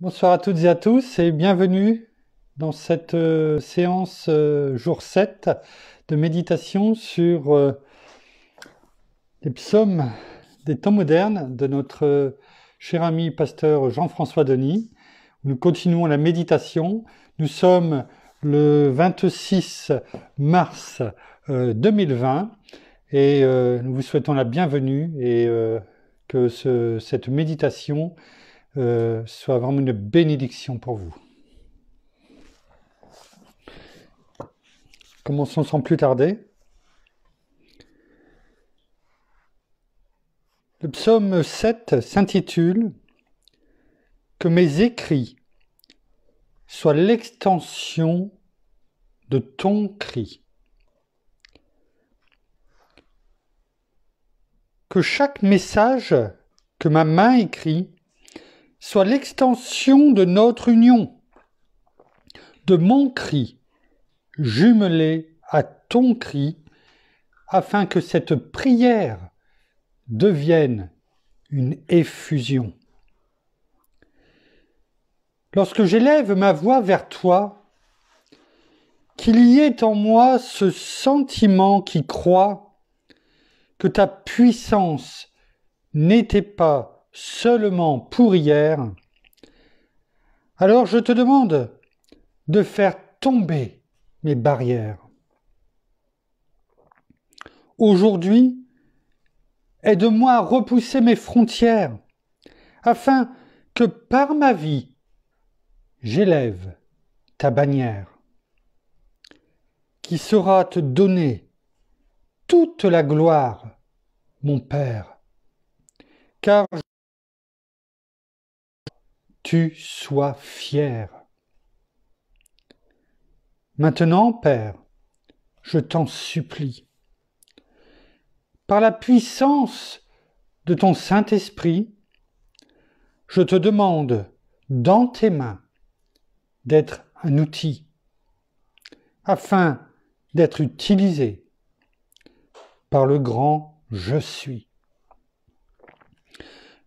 Bonsoir à toutes et à tous et bienvenue dans cette séance jour 7 de méditation sur les psaumes des temps modernes de notre cher ami pasteur Jean-François Denis. Nous continuons la méditation. Nous sommes le 26 mars 2020 et nous vous souhaitons la bienvenue et que cette méditation soit vraiment une bénédiction pour vous. Commençons sans plus tarder. Le psaume 7 s'intitule « Que mes écrits soient l'extension de ton cri ». Que chaque message que ma main écrit soit l'extension de notre union, de mon cri, jumelé à ton cri, afin que cette prière devienne une effusion. Lorsque j'élève ma voix vers toi, qu'il y ait en moi ce sentiment qui croit que ta puissance n'était pas seulement pour hier, alors je te demande de faire tomber mes barrières. Aujourd'hui, aide-moi à repousser mes frontières, afin que par ma vie, j'élève ta bannière, qui sera te donner toute la gloire, mon Père, car tu sois fier. Maintenant, Père, je t'en supplie, par la puissance de ton Saint-Esprit, je te demande, dans tes mains, d'être un outil, afin d'être utilisé par le grand Je suis.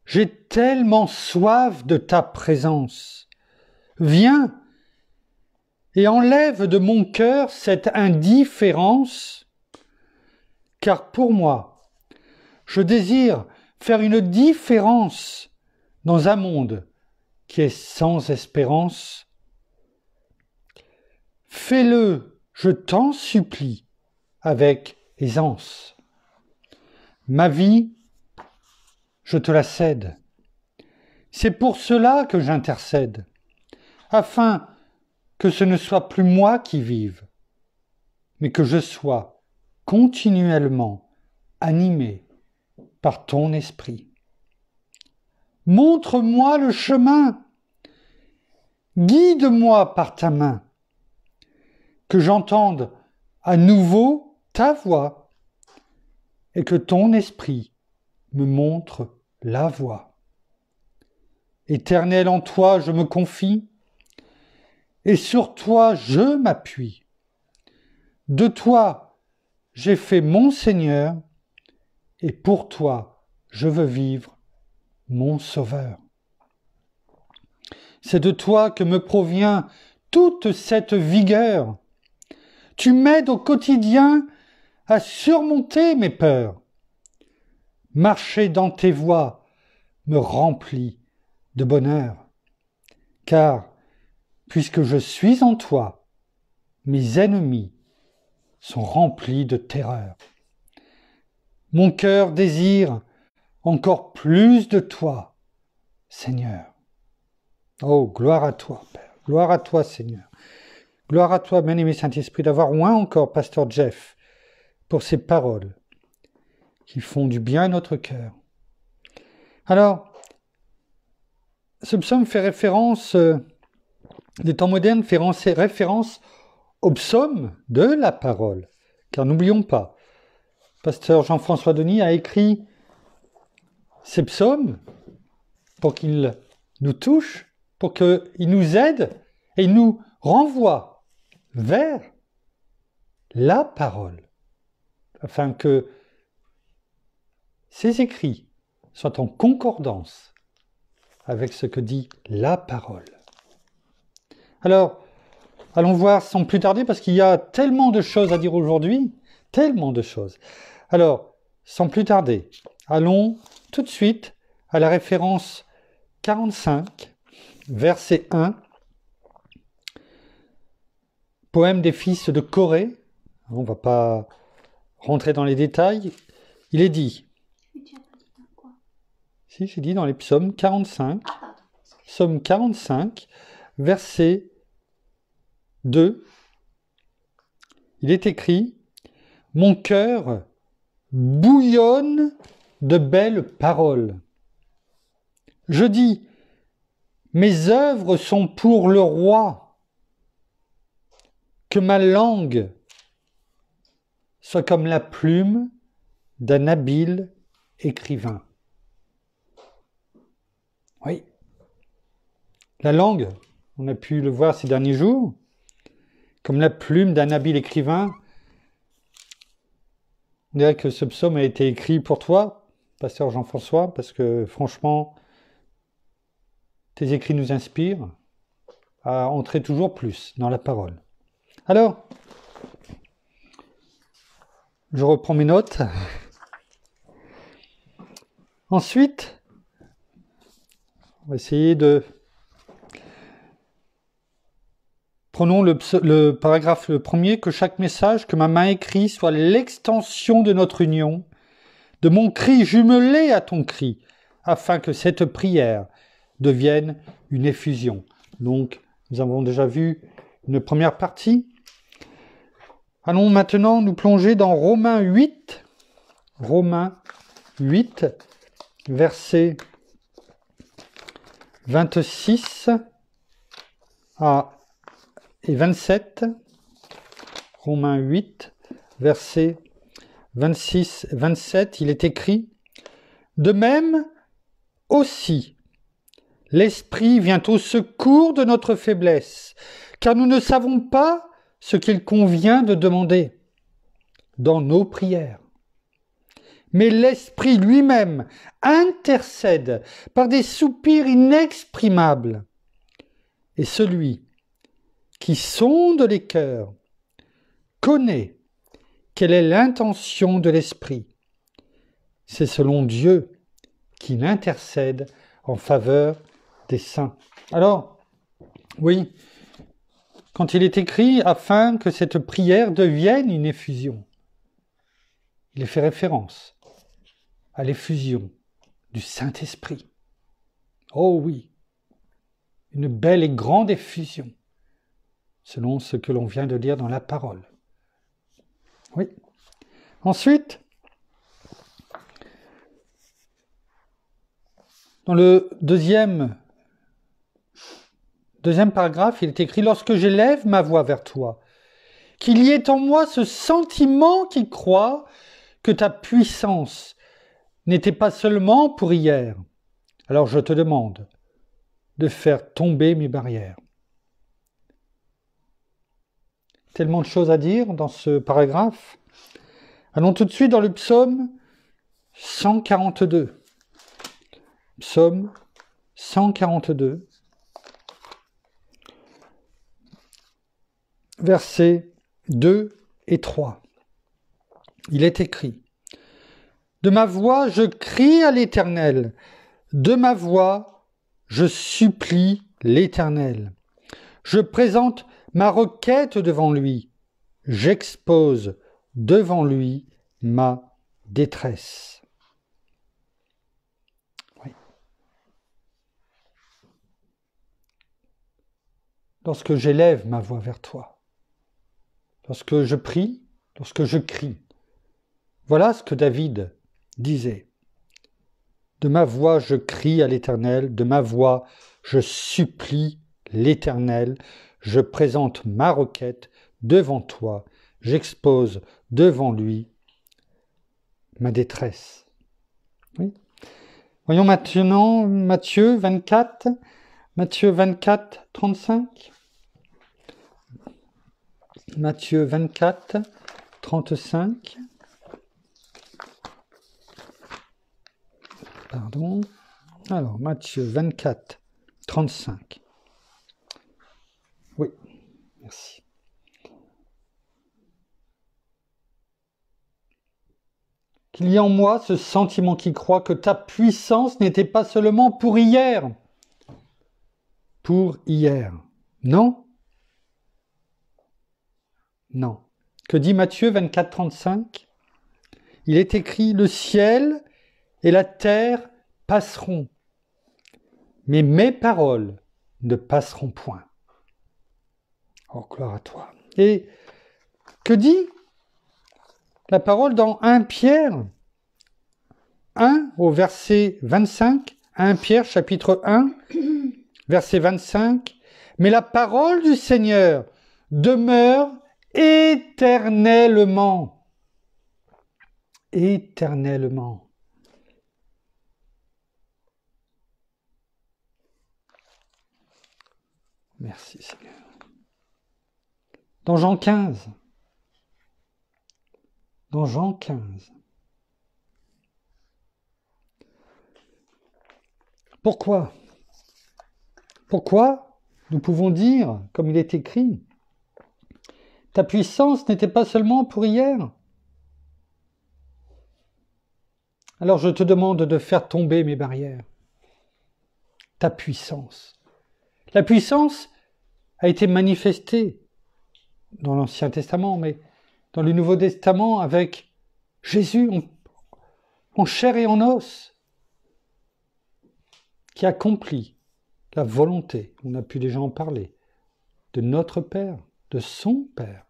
J'ai tellement soif de ta présence. Viens et enlève de mon cœur cette indifférence, car pour moi, je désire faire une différence dans un monde qui est sans espérance. Fais-le, je t'en supplie, avec aisance. Ma vie, je te la cède. C'est pour cela que j'intercède, afin que ce ne soit plus moi qui vive, mais que je sois continuellement animé par ton esprit. Montre-moi le chemin, guide-moi par ta main, que j'entende à nouveau ta voix et que ton esprit me montre la voie. Éternel, en toi je me confie et sur toi je m'appuie. De toi j'ai fait mon Seigneur et pour toi je veux vivre mon Sauveur. C'est de toi que me provient toute cette vigueur. Tu m'aides au quotidien à surmonter mes peurs. Marcher dans tes voies me remplit de bonheur, car puisque je suis en toi, mes ennemis sont remplis de terreur. Mon cœur désire encore plus de toi, Seigneur. Oh, gloire à toi, Père. Gloire à toi, Seigneur. Gloire à toi, bien-aimé Saint-Esprit, d'avoir oint encore Pasteur Jeff pour ces paroles qui font du bien à notre cœur. Alors, ce psaume fait référence, des temps modernes, fait référence au psaume de la parole. Car n'oublions pas, Pasteur Jean-François Denis a écrit ces psaumes pour qu'il nous touche, pour qu'il nous aide et nous renvoie vers la parole, afin que ces écrits soient en concordance avec ce que dit la parole. Alors, allons voir sans plus tarder, parce qu'il y a tellement de choses à dire aujourd'hui, tellement de choses. Alors, sans plus tarder, allons tout de suite à la référence 45, verset 1, poème des fils de Corée. On ne va pas rentrer dans les détails. Il est dit. Si, j'ai dit dans les psaumes 45. Psaume 45, verset 2. Il est écrit « Mon cœur bouillonne de belles paroles. Je dis, mes œuvres sont pour le roi, que ma langue soit comme la plume d'un habile écrivain. » Oui. La langue, on a pu le voir ces derniers jours, comme la plume d'un habile écrivain. On dirait que ce psaume a été écrit pour toi, pasteur Jean-François, parce que franchement, tes écrits nous inspirent à entrer toujours plus dans la parole. Alors, je reprends mes notes. Ensuite, on va essayer de... Prenons le paragraphe le premier, que chaque message que ma main écrit soit l'extension de notre union, de mon cri jumelé à ton cri, afin que cette prière devienne une effusion. Donc, nous avons déjà vu une première partie. Allons maintenant nous plonger dans Romains 8, versets 26 et 27. Romains 8, versets 26 et 27, il est écrit « De même aussi, l'Esprit vient au secours de notre faiblesse, car nous ne savons pas ce qu'il convient de demander dans nos prières. Mais l'Esprit lui-même intercède par des soupirs inexprimables. Et celui qui sonde les cœurs connaît quelle est l'intention de l'Esprit. C'est selon Dieu qu'il intercède en faveur des saints. » Alors, oui, quand il est écrit « afin que cette prière devienne une effusion », il est fait référence à l'effusion du Saint-Esprit. Oh oui, une belle et grande effusion, selon ce que l'on vient de lire dans la parole. Oui. Ensuite, dans le deuxième paragraphe, il est écrit « Lorsque j'élève ma voix vers toi, qu'il y ait en moi ce sentiment qui croit que ta puissance n'était pas seulement pour hier. Alors je te demande de faire tomber mes barrières. » Tellement de choses à dire dans ce paragraphe. Allons tout de suite dans le psaume 142. Psaume 142. Versets 2 et 3. Il est écrit « De ma voix je crie à l'Éternel, de ma voix je supplie l'Éternel. Je présente ma requête devant lui, j'expose devant lui ma détresse. » Oui. Lorsque j'élève ma voix vers toi, lorsque je prie, lorsque je crie, voilà ce que David disait. De ma voix je crie à l'Éternel, de ma voix je supplie l'Éternel, je présente ma requête devant toi, j'expose devant lui ma détresse. Oui. Voyons maintenant Matthieu 24, 35. Matthieu 24, 35. Pardon. Alors, Matthieu 24, 35. Oui, merci. Qu'il y ait en moi ce sentiment qui croit que ta puissance n'était pas seulement pour hier. Pour hier. Non. Non. Que dit Matthieu 24, 35 ? Il est écrit, le ciel et la terre passeront, mais mes paroles ne passeront point. Oh, gloire à toi. Et que dit la parole dans 1 Pierre 1 au verset 25, 1 Pierre chapitre 1, verset 25, mais la parole du Seigneur demeure éternellement. Éternellement. Merci Seigneur. Dans Jean 15. Dans Jean 15. Pourquoi ? Pourquoi nous pouvons dire, comme il est écrit, ta puissance n'était pas seulement pour hier. Alors je te demande de faire tomber mes barrières. Ta puissance. La puissance a été manifestée dans l'Ancien Testament, mais dans le Nouveau Testament avec Jésus en chair et en os, qui accomplit la volonté, on a pu déjà en parler, de notre Père, de son Père.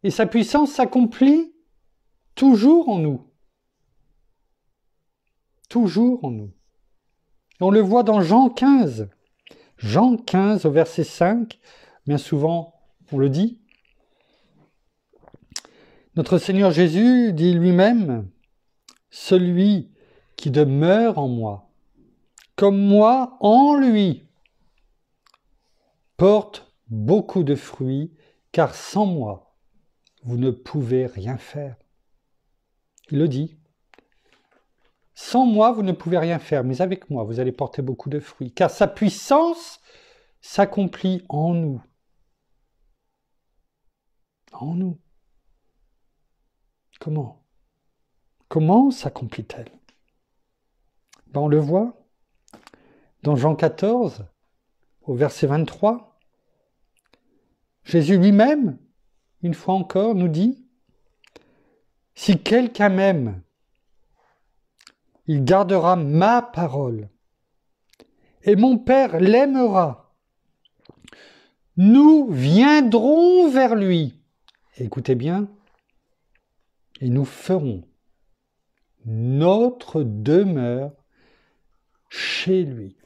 Et sa puissance s'accomplit toujours en nous. Toujours en nous. Et on le voit dans Jean 15. Jean 15 au verset 5, bien souvent on le dit. Notre Seigneur Jésus dit lui-même, « Celui qui demeure en moi, comme moi en lui, porte beaucoup de fruits, car sans moi, vous ne pouvez rien faire. » Il le dit. Sans moi, vous ne pouvez rien faire, mais avec moi, vous allez porter beaucoup de fruits, car sa puissance s'accomplit en nous. En nous. Comment ? Comment s'accomplit-elle ? On le voit dans Jean 14, au verset 23. Jésus lui-même, une fois encore, nous dit « Si quelqu'un m'aime, il gardera ma parole, et mon Père l'aimera. Nous viendrons vers lui. » Écoutez bien, et nous ferons notre demeure chez lui.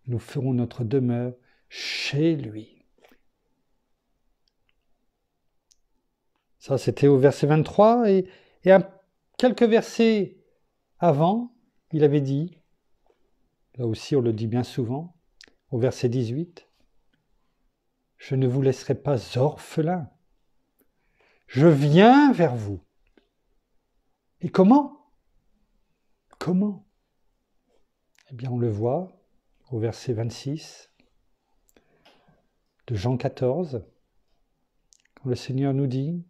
Nous ferons notre demeure chez lui. Ça, c'était au verset 23. Et quelques versets avant, il avait dit, là aussi on le dit bien souvent, au verset 18, « Je ne vous laisserai pas orphelins. Je viens vers vous. » Et comment ? Comment ? Eh bien, on le voit au verset 26 de Jean 14, quand le Seigneur nous dit,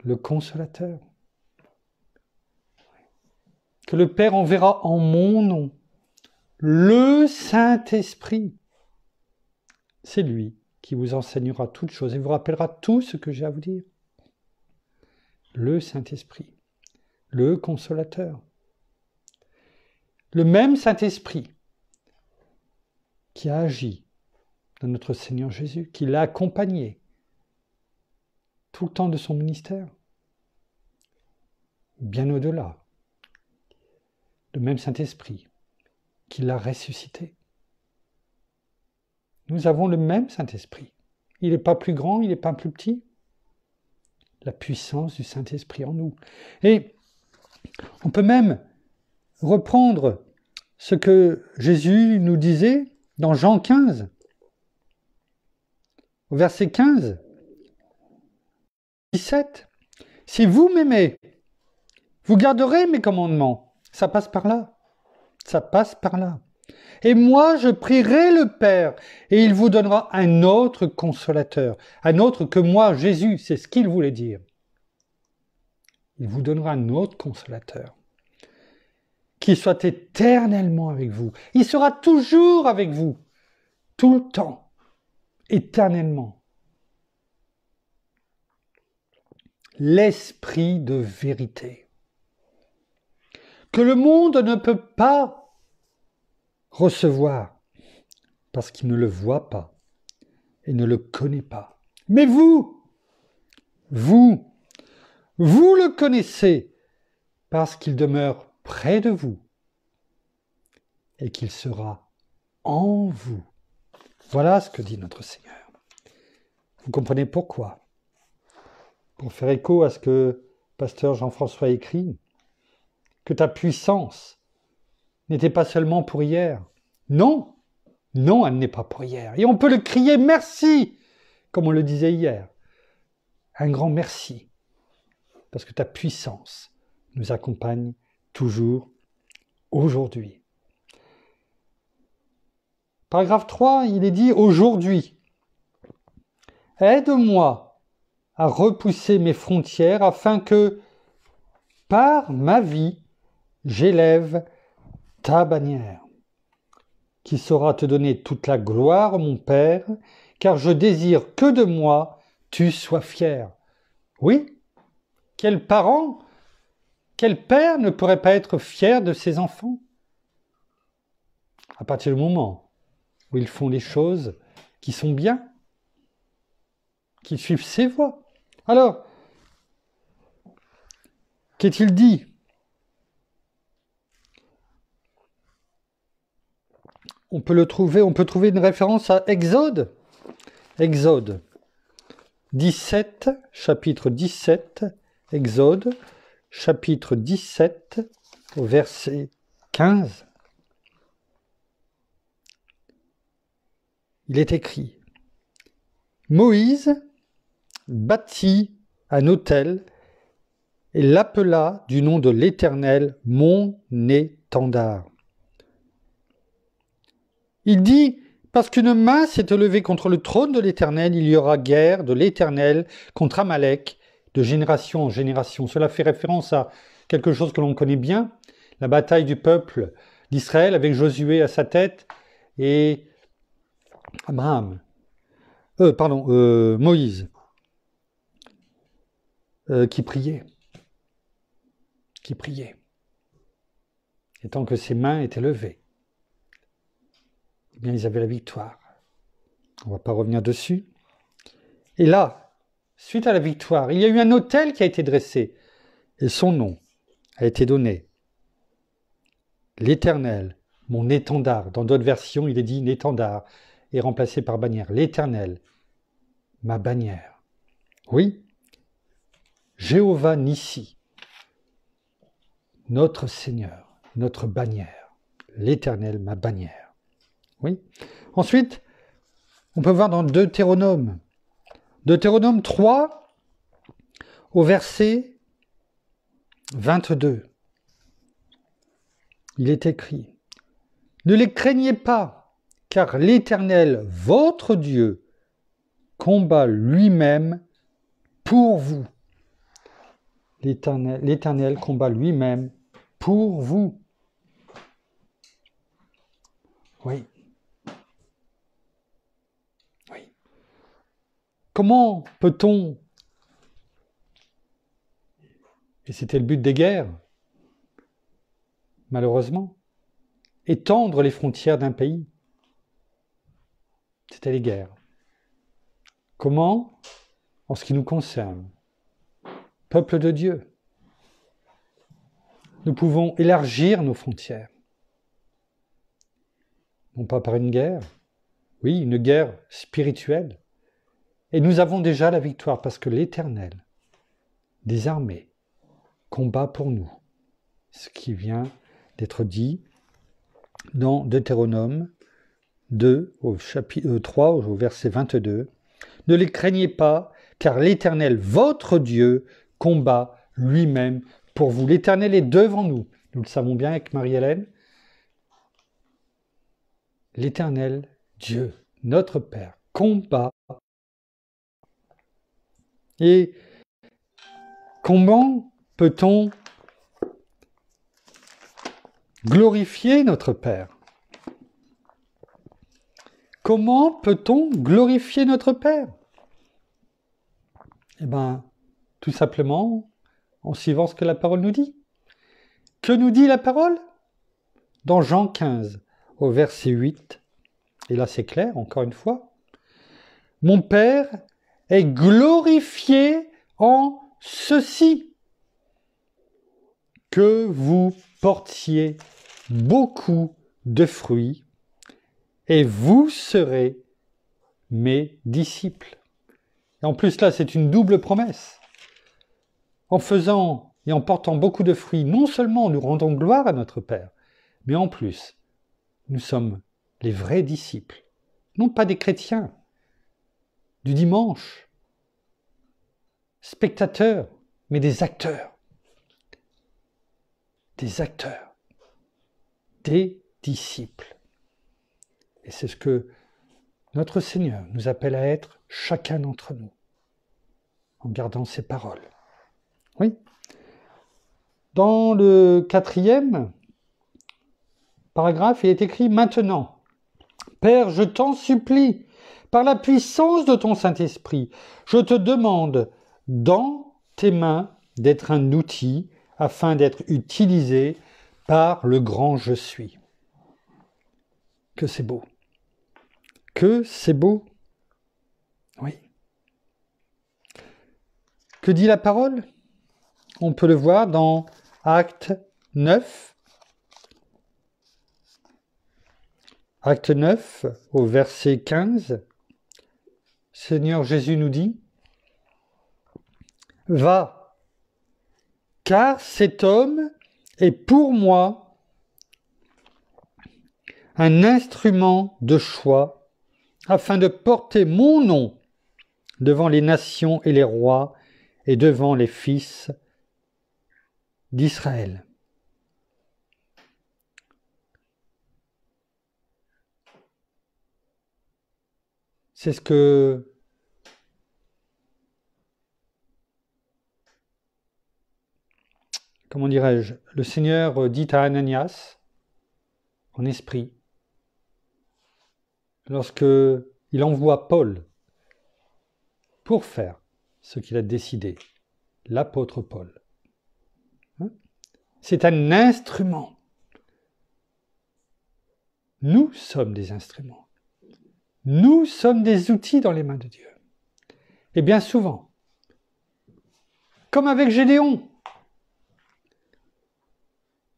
le Consolateur, que le Père enverra en mon nom, le Saint-Esprit. C'est lui qui vous enseignera toutes choses et vous rappellera tout ce que j'ai à vous dire. Le Saint-Esprit, le Consolateur. Le même Saint-Esprit qui a agi dans notre Seigneur Jésus, qui l'a accompagné tout le temps de son ministère, bien au-delà. Le même Saint-Esprit qui l'a ressuscité. Nous avons le même Saint-Esprit. Il n'est pas plus grand, il n'est pas plus petit. La puissance du Saint-Esprit en nous. Et on peut même reprendre ce que Jésus nous disait dans Jean 15, au verset 15, 17. « Si vous m'aimez, vous garderez mes commandements, Ça passe par là. Ça passe par là. Et moi, je prierai le Père, et il vous donnera un autre consolateur. Un autre que moi, Jésus, c'est ce qu'il voulait dire. Il vous donnera un autre consolateur. Qui soit éternellement avec vous. Il sera toujours avec vous. Tout le temps. Éternellement. L'esprit de vérité. Que le monde ne peut pas recevoir, parce qu'il ne le voit pas et ne le connaît pas. Mais vous le connaissez, parce qu'il demeure près de vous et qu'il sera en vous. Voilà ce que dit notre Seigneur. Vous comprenez pourquoi? Pour faire écho à ce que pasteur Jean-François écrit, que ta puissance n'était pas seulement pour hier. Non, non, elle n'est pas pour hier. Et on peut le crier merci, comme on le disait hier. Un grand merci, parce que ta puissance nous accompagne toujours aujourd'hui. Paragraphe 3, il est dit aujourd'hui. Aide-moi à repousser mes frontières afin que, par ma vie, j'élève ta bannière, qui saura te donner toute la gloire, mon Père, car je désire que de moi tu sois fier. Oui, quel parent, quel père ne pourrait pas être fier de ses enfants? À partir du moment où ils font les choses qui sont bien, qui suivent ses voies. Alors, qu'est-il dit? On peut trouver une référence à Exode. Exode 17, chapitre 17, Exode, chapitre 17, au verset 15. Il est écrit: Moïse bâtit un autel et l'appela du nom de l'Éternel mon étendard. Il dit, parce qu'une main s'est levée contre le trône de l'Éternel, il y aura guerre de l'Éternel contre Amalek de génération en génération. Cela fait référence à quelque chose que l'on connaît bien, la bataille du peuple d'Israël avec Josué à sa tête et Moïse qui priait. Et tant que ses mains étaient levées, eh bien, ils avaient la victoire. On ne va pas revenir dessus. Et là, suite à la victoire, il y a eu un autel qui a été dressé. Et son nom a été donné. L'Éternel, mon étendard. Dans d'autres versions, il est dit l'étendard est remplacé par bannière. L'Éternel, ma bannière. Oui, Jéhovah Nissi, notre Seigneur, notre bannière. L'Éternel, ma bannière. Oui. Ensuite, on peut voir dans Deutéronome 3, au verset 22. Il est écrit: Ne les craignez pas, car l'Éternel, votre Dieu, combat lui-même pour vous. L'Éternel combat lui-même pour vous. Oui. Comment peut-on, et c'était le but des guerres, malheureusement, étendre les frontières d'un pays? C'était les guerres. Comment, en ce qui nous concerne, peuple de Dieu, nous pouvons élargir nos frontières? Non pas par une guerre, oui, une guerre spirituelle. Et nous avons déjà la victoire parce que l'Éternel des armées combat pour nous. Ce qui vient d'être dit dans Deutéronome 2, au chapitre 3, au verset 22. Ne les craignez pas, car l'Éternel, votre Dieu, combat lui-même pour vous. L'Éternel est devant nous, nous le savons bien avec Marie-Hélène, l'Éternel Dieu, notre Père, combat. Et comment peut-on glorifier notre Père? Comment peut-on glorifier notre Père? Eh bien, tout simplement en suivant ce que la parole nous dit. Que nous dit la parole? Dans Jean 15, au verset 8, et là c'est clair, encore une fois, « Mon Père est glorifié en ceci, que vous portiez beaucoup de fruits, et vous serez mes disciples. » Et en plus là, c'est une double promesse. En faisant et en portant beaucoup de fruits, non seulement nous rendons gloire à notre Père, mais en plus, nous sommes les vrais disciples, non pas des chrétiens, du dimanche, spectateurs, mais des acteurs. Des acteurs, des disciples. Et c'est ce que notre Seigneur nous appelle à être, chacun d'entre nous, en gardant ses paroles. Oui. Dans le 4e paragraphe, il est écrit « Maintenant, Père, je t'en supplie, par la puissance de ton Saint-Esprit, je te demande dans tes mains d'être un outil afin d'être utilisé par le grand je suis. » Que c'est beau. Que c'est beau. Oui. Que dit la parole? On peut le voir dans Acte 9. Acte 9, au verset 15. Seigneur Jésus nous dit « Va, car cet homme est pour moi un instrument de choix afin de porter mon nom devant les nations et les rois et devant les fils d'Israël. » C'est ce que comment dirais-je, le Seigneur dit à Ananias en esprit lorsque il envoie Paul pour faire ce qu'il a décidé, l'apôtre Paul. C'est un instrument. Nous sommes des instruments. Nous sommes des outils dans les mains de Dieu. Et bien souvent, comme avec Gédéon,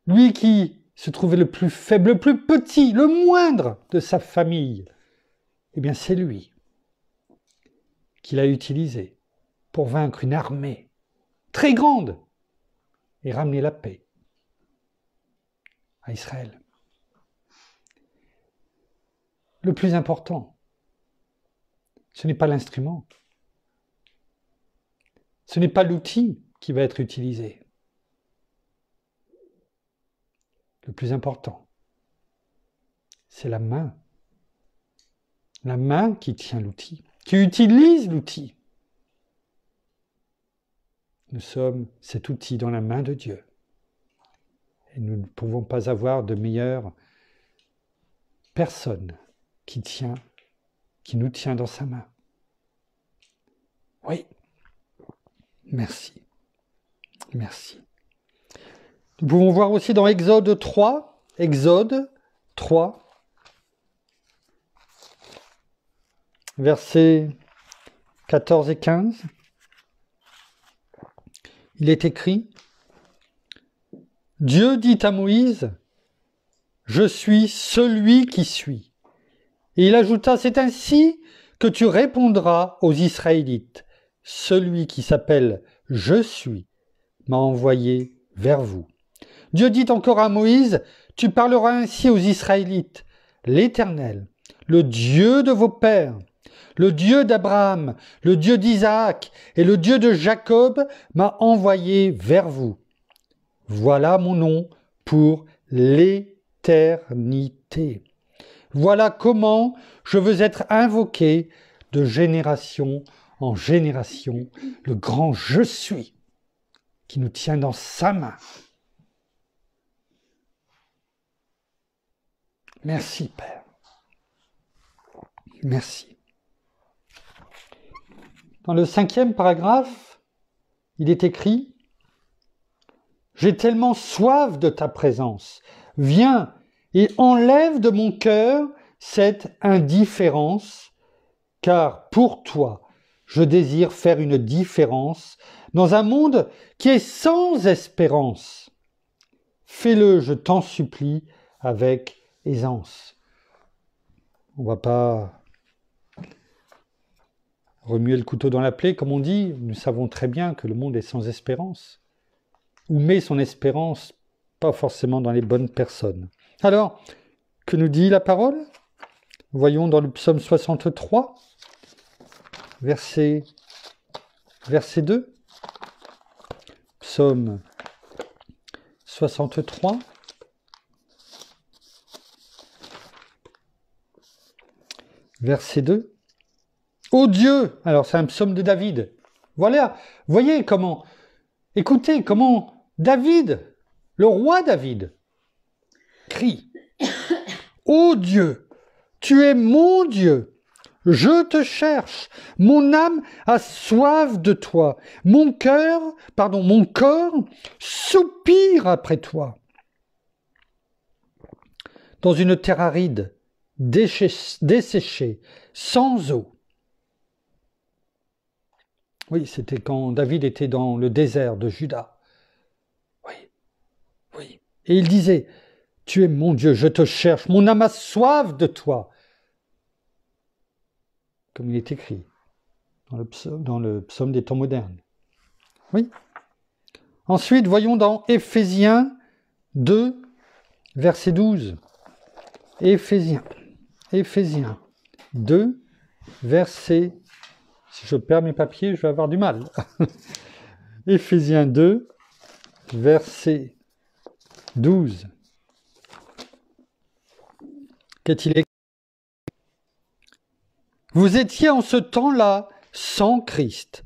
lui qui se trouvait le plus faible, le plus petit, le moindre de sa famille, eh bien c'est lui qu'il a utilisé pour vaincre une armée très grande et ramener la paix à Israël. Le plus important, ce n'est pas l'instrument, ce n'est pas l'outil qui va être utilisé. Le plus important, c'est la main qui tient l'outil, qui utilise l'outil. Nous sommes cet outil dans la main de Dieu. Et nous ne pouvons pas avoir de meilleure personne qui nous tient dans sa main. Oui, merci. Merci. Nous pouvons voir aussi dans Exode 3, versets 14 et 15. Il est écrit « Dieu dit à Moïse, « Je suis celui qui suis. » Et il ajouta, « C'est ainsi que tu répondras aux Israélites. Celui qui s'appelle « Je suis » m'a envoyé vers vous. » Dieu dit encore à Moïse, « Tu parleras ainsi aux Israélites. L'Éternel, le Dieu de vos pères, le Dieu d'Abraham, le Dieu d'Isaac et le Dieu de Jacob m'a envoyé vers vous. Voilà mon nom pour l'éternité. Voilà comment je veux être invoqué de génération en génération, le grand je suis qui nous tient dans sa main. Merci Père. Merci. Dans le 5e paragraphe, il est écrit « J'ai tellement soif de ta présence. Viens et enlève de mon cœur cette indifférence, car pour toi, je désire faire une différence dans un monde qui est sans espérance. Fais-le, je t'en supplie, avec aisance. » On ne va pas remuer le couteau dans la plaie, comme on dit. Nous savons très bien que le monde est sans espérance. Ou met son espérance, pas forcément dans les bonnes personnes. Alors, que nous dit la parole ? Voyons dans le psaume 63, verset 2. Psaume 63. Verset 2. Ô Dieu, alors c'est un psaume de David. Voilà, voyez comment, écoutez comment David, le roi David, crie. Ô Dieu, tu es mon Dieu, je te cherche, mon âme a soif de toi, mon corps soupire après toi. Dans une terre aride, desséchée, sans eau. Oui, c'était quand David était dans le désert de Juda. Oui. Et il disait, tu es mon Dieu, je te cherche, mon âme a soif de toi. Comme il est écrit dans le psaume des temps modernes. Oui. Ensuite, voyons dans Éphésiens 2, verset 12. Éphésiens 2, verset... Si je perds mes papiers, je vais avoir du mal. Éphésiens 2, verset 12. Qu'est-il écrit ? Vous étiez en ce temps-là sans Christ,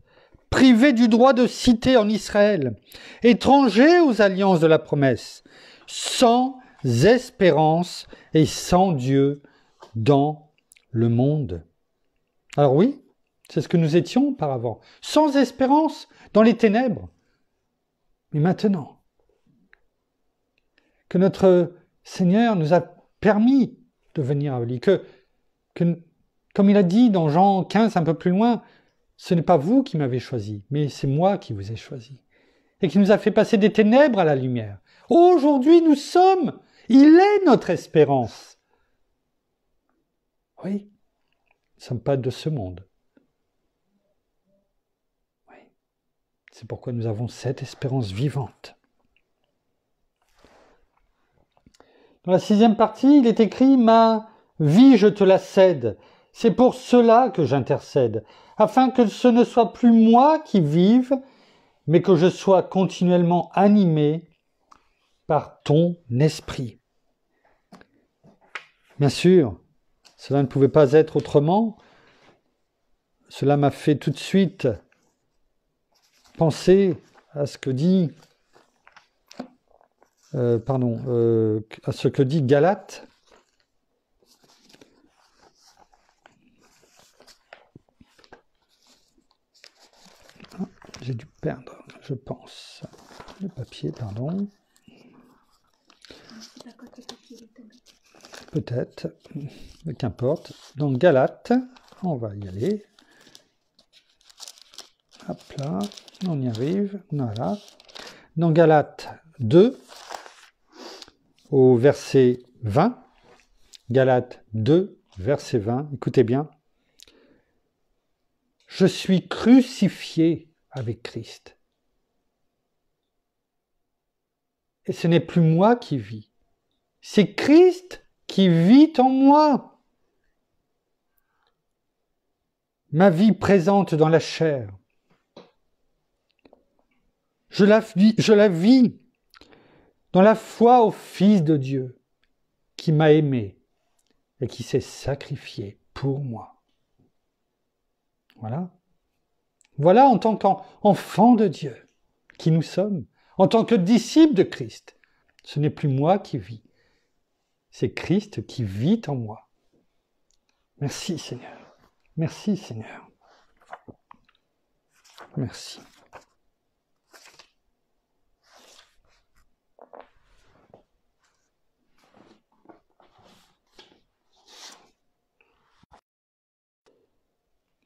privés du droit de cité en Israël, étrangers aux alliances de la promesse, sans espérance et sans Dieu dans le monde. Alors oui, c'est ce que nous étions auparavant, sans espérance dans les ténèbres. Mais maintenant, que notre Seigneur nous a permis de venir à lui, que comme il a dit dans Jean 15 un peu plus loin, ce n'est pas vous qui m'avez choisi, mais c'est moi qui vous ai choisi. Et qui nous a fait passer des ténèbres à la lumière. Aujourd'hui, il est notre espérance. Oui, nous ne sommes pas de ce monde. C'est pourquoi nous avons cette espérance vivante. Dans la 6e partie, il est écrit « Ma vie, je te la cède. C'est pour cela que j'intercède, afin que ce ne soit plus moi qui vive, mais que je sois continuellement animé par ton esprit. » Bien sûr, cela ne pouvait pas être autrement. Cela m'a fait tout de suite penser à ce que dit Galate. J'ai dû perdre, je pense, le papier, pardon. Peut-être, mais qu'importe. Donc Galate, on va y aller. Hop là, on y arrive, voilà. Dans Galates 2, au verset 20, Galates 2, verset 20, écoutez bien. Je suis crucifié avec Christ. Et ce n'est plus moi qui vis, c'est Christ qui vit en moi. Ma vie présente dans la chair, je la vis dans la foi au Fils de Dieu, qui m'a aimé et qui s'est sacrifié pour moi. Voilà. Voilà en tant qu'enfant de Dieu qui nous sommes, en tant que disciples de Christ. Ce n'est plus moi qui vis, c'est Christ qui vit en moi. Merci Seigneur. Merci Seigneur. Merci.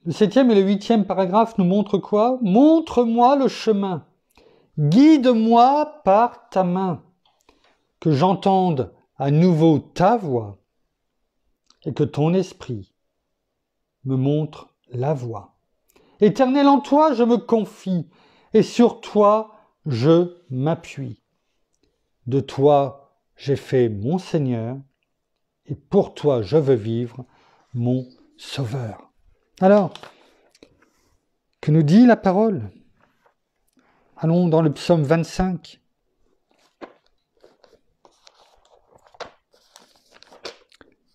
Le 7e et le 8e paragraphe nous montrent quoi? Montre-moi le chemin. Guide-moi par ta main. Que j'entende à nouveau ta voix et que ton esprit me montre la voie. Éternel, en toi je me confie et sur toi je m'appuie. De toi j'ai fait mon Seigneur et pour toi je veux vivre, mon Sauveur. Alors, que nous dit la parole? Allons dans le psaume 25.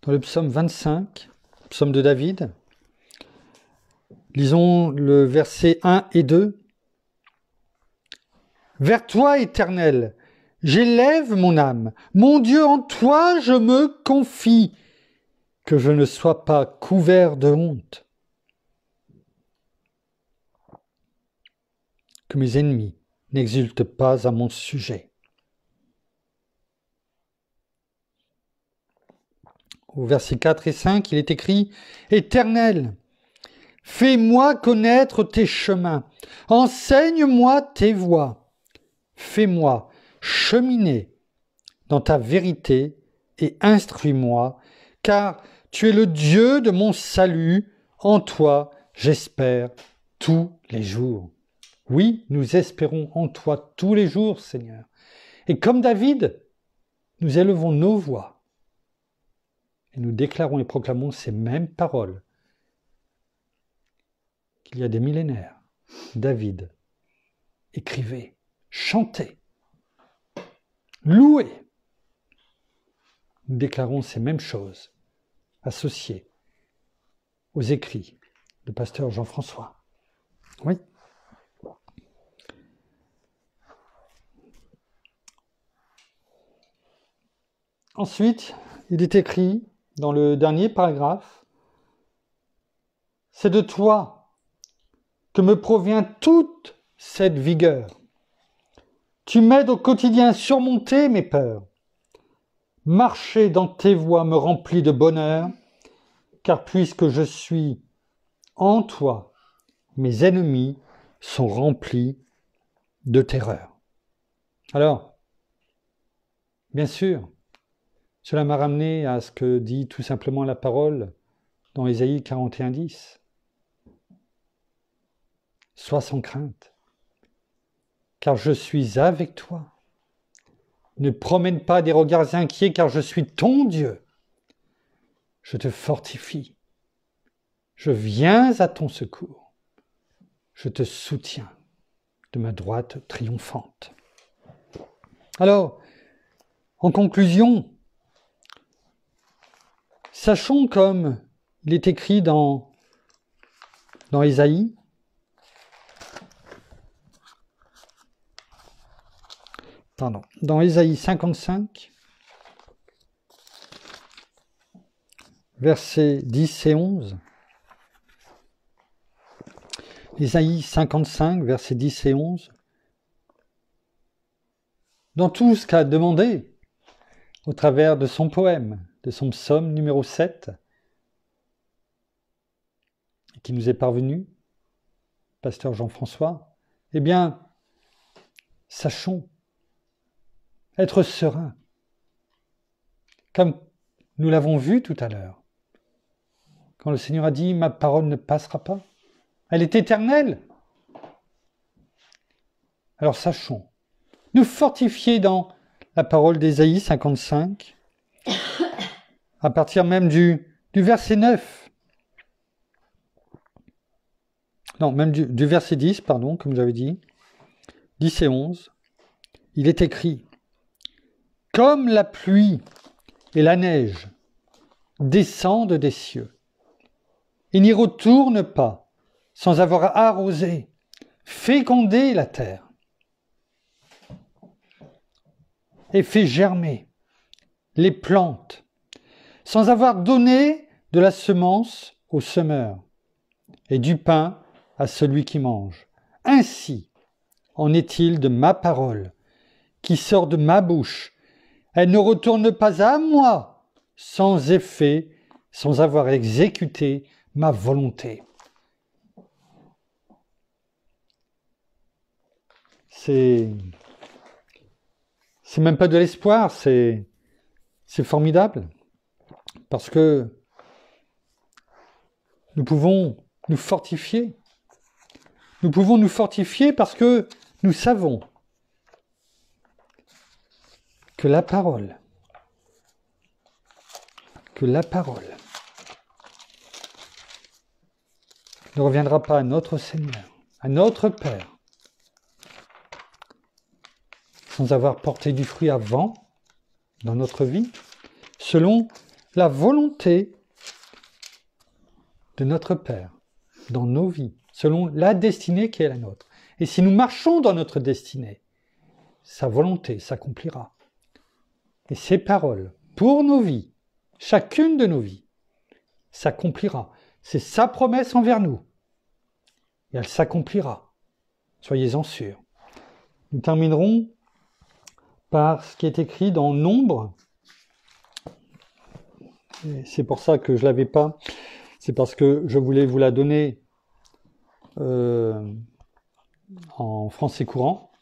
Dans le psaume 25, psaume de David, lisons le verset 1 et 2. Vers toi, Éternel, j'élève mon âme. Mon Dieu, en toi je me confie, que je ne sois pas couvert de honte. Que mes ennemis n'exultent pas à mon sujet. Au verset 4 et 5, il est écrit « Éternel, fais-moi connaître tes chemins, enseigne-moi tes voies, fais-moi cheminer dans ta vérité et instruis-moi, car tu es le Dieu de mon salut, en toi j'espère tous les jours. » Oui, nous espérons en toi tous les jours, Seigneur. Et comme David, nous élevons nos voix et nous déclarons et proclamons ces mêmes paroles qu'il y a des millénaires. David écrivait, chantait, louait. Nous déclarons ces mêmes choses associées aux écrits du pasteur Jean-François. Oui. Ensuite, il est écrit dans le dernier paragraphe, « C'est de toi que me provient toute cette vigueur. Tu m'aides au quotidien à surmonter mes peurs. Marcher dans tes voies me remplit de bonheur, car puisque je suis en toi, mes ennemis sont remplis de terreur. » Alors, bien sûr, cela m'a ramené à ce que dit tout simplement la parole dans Ésaïe 41:10. Sois sans crainte, car je suis avec toi. Ne promène pas des regards inquiets, car je suis ton Dieu. Je te fortifie. Je viens à ton secours. Je te soutiens de ma droite triomphante. Alors, en conclusion, sachons comme il est écrit dans Ésaïe, dans Ésaïe 55, versets 10 et 11. Ésaïe 55, versets 10 et 11. Dans tout ce qu'a demandé au travers de son poème, de son psaume numéro 7, qui nous est parvenu, pasteur Jean-François, eh bien, sachons être sereins, comme nous l'avons vu tout à l'heure, quand le Seigneur a dit « Ma parole ne passera pas », elle est éternelle. Alors sachons, nous fortifier dans la parole d'Ésaïe 55, à partir même du verset 9. Non, même du verset 10, pardon, comme j'avais dit, 10 et 11. Il est écrit comme la pluie et la neige descendent des cieux. Il n'y retourne pas sans avoir arrosé, fécondé la terre et fait germer les plantes, sans avoir donné de la semence au semeur et du pain à celui qui mange. Ainsi en est-il de ma parole qui sort de ma bouche. Elle ne retourne pas à moi sans effet, sans avoir exécuté ma volonté. C'est même pas de l'espoir, c'est formidable. Parce que nous pouvons nous fortifier. Nous pouvons nous fortifier parce que nous savons que la parole ne reviendra pas à notre Seigneur, à notre Père, sans avoir porté du fruit avant dans notre vie, selon la volonté de notre Père, dans nos vies, selon la destinée qui est la nôtre. Et si nous marchons dans notre destinée, sa volonté s'accomplira. Et ses paroles, pour nos vies, chacune de nos vies, s'accomplira. C'est sa promesse envers nous. Et elle s'accomplira. Soyez-en sûrs. Nous terminerons par ce qui est écrit dans Nombre. Et c'est pour ça que je ne l'avais pas. C'est parce que je voulais vous la donner en français courant.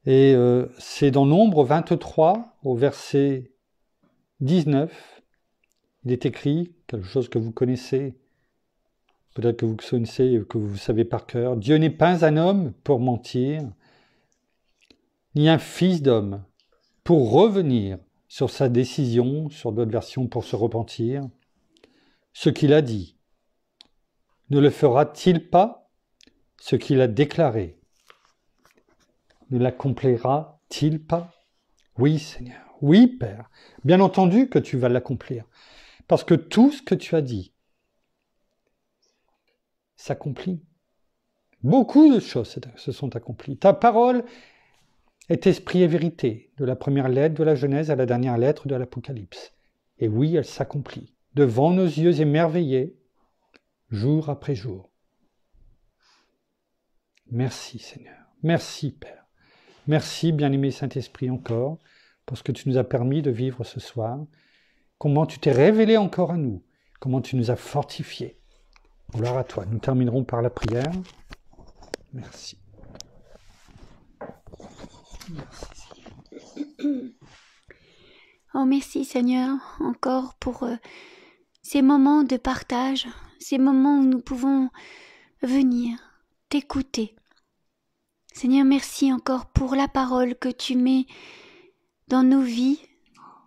Et c'est dans Nombre 23, au verset 19. Il est écrit, quelque chose que vous connaissez, peut-être que vous connaissez et que vous savez par cœur. Dieu n'est pas un homme pour mentir, ni un fils d'homme pour revenir sur sa décision, sur d'autres versions pour se repentir. Ce qu'il a dit, ne le fera-t-il pas? Ce qu'il a déclaré, ne l'accomplira-t-il pas? Oui, Seigneur, oui, Père, bien entendu que tu vas l'accomplir, parce que tout ce que tu as dit s'accomplit. Beaucoup de choses se sont accomplies. Ta parole est esprit et vérité, de la première lettre de la Genèse à la dernière lettre de l'Apocalypse. Et oui, elle s'accomplit, devant nos yeux émerveillés, jour après jour. Merci, Seigneur. Merci, Père. Merci, bien-aimé Saint-Esprit, encore, pour ce que tu nous as permis de vivre ce soir. Comment tu t'es révélé encore à nous. Comment tu nous as fortifiés. Gloire à toi. Nous terminerons par la prière. Merci. Oh, merci Seigneur, encore pour ces moments de partage, ces moments où nous pouvons venir t'écouter. Seigneur, merci encore pour la parole que tu mets dans nos vies.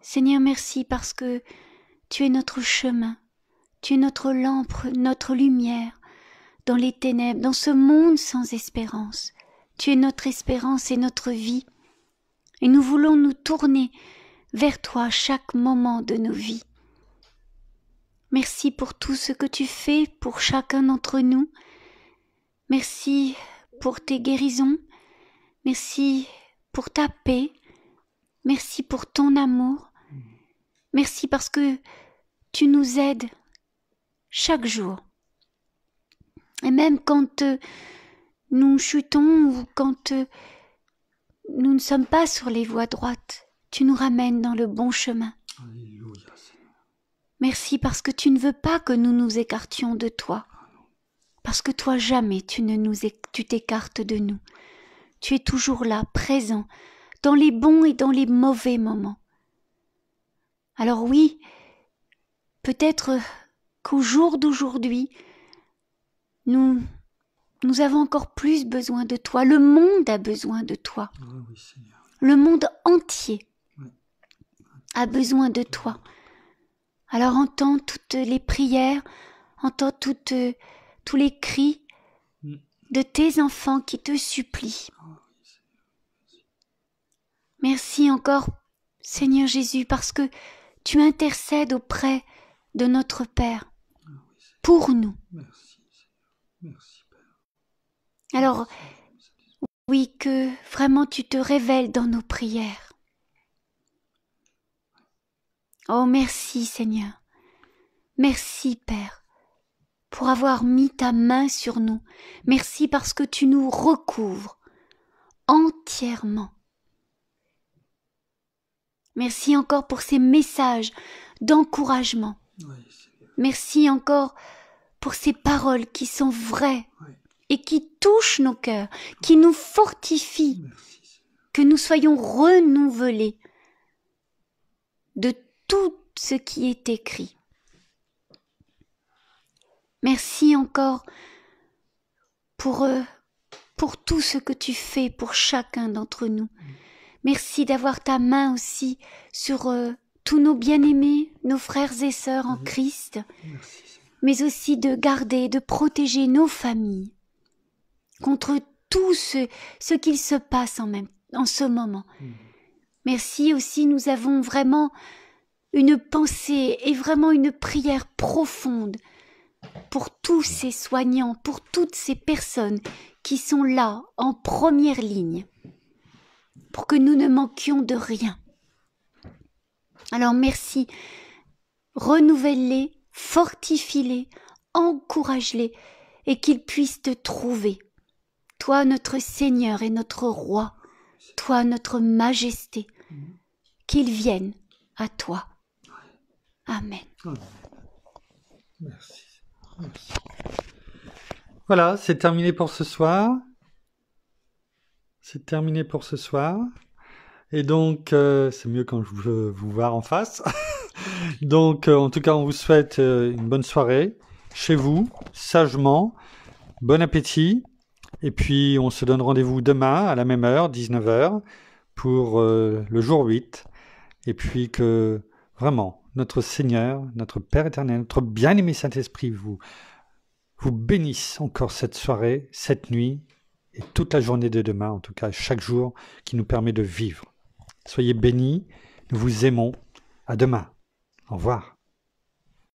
Seigneur, merci parce que tu es notre chemin, tu es notre lampe, notre lumière dans les ténèbres, dans ce monde sans espérance. Tu es notre espérance et notre vie. Et nous voulons nous tourner vers toi chaque moment de nos vies. Merci pour tout ce que tu fais pour chacun d'entre nous. Merci pour tes guérisons. Merci pour ta paix. Merci pour ton amour. Merci parce que tu nous aides chaque jour. Et même quand nous chutons ou quand nous ne sommes pas sur les voies droites, tu nous ramènes dans le bon chemin. Alléluia, Seigneur. Merci parce que tu ne veux pas que nous nous écartions de toi. Parce que toi, jamais tu t'écartes de nous. Tu es toujours là, présent, dans les bons et dans les mauvais moments. Alors oui, peut-être qu'au jour d'aujourd'hui, nous avons encore plus besoin de toi. Le monde a besoin de toi. Oh oui, Seigneur. Le monde entier a besoin de toi. Alors entends toutes les prières, entends tous les cris de tes enfants qui te supplient. Merci encore, Seigneur Jésus, parce que tu intercèdes auprès de notre Père pour nous. Merci, Seigneur. Merci, Père. Alors, oui, que vraiment tu te révèles dans nos prières. Oh, merci, Seigneur. Merci, Père, pour avoir mis ta main sur nous. Merci parce que tu nous recouvres entièrement. Merci encore pour ces messages d'encouragement. Oui, merci encore pour ces paroles qui sont vraies et qui touchent nos cœurs, qui nous fortifient, que nous soyons renouvelés de tout ce qui est écrit. Merci encore pour tout ce que tu fais pour chacun d'entre nous. Merci d'avoir ta main aussi sur tous nos bien-aimés, nos frères et sœurs en Christ, mais aussi de garder, de protéger nos familles contre tout ce qu'il se passe en ce moment. Merci aussi, nous avons vraiment une pensée et vraiment une prière profonde pour tous ces soignants, pour toutes ces personnes qui sont là en première ligne, pour que nous ne manquions de rien. Alors merci, renouvelle-les, fortifie-les, encourage-les et qu'ils puissent te trouver. Toi notre Seigneur et notre Roi, toi notre Majesté, qu'ils viennent à toi. Amen. Merci. Merci. Voilà, c'est terminé pour ce soir. C'est terminé pour ce soir. Et donc, c'est mieux quand je veux vous voir en face. Donc, en tout cas, on vous souhaite une bonne soirée chez vous, sagement. Bon appétit. Et puis, on se donne rendez-vous demain à la même heure, 19h, pour le jour 8. Et puis que, vraiment, notre Seigneur, notre Père éternel, notre bien-aimé Saint-Esprit vous bénisse encore cette soirée, cette nuit, et toute la journée de demain, en tout cas chaque jour qui nous permet de vivre. Soyez bénis, nous vous aimons. À demain. Au revoir.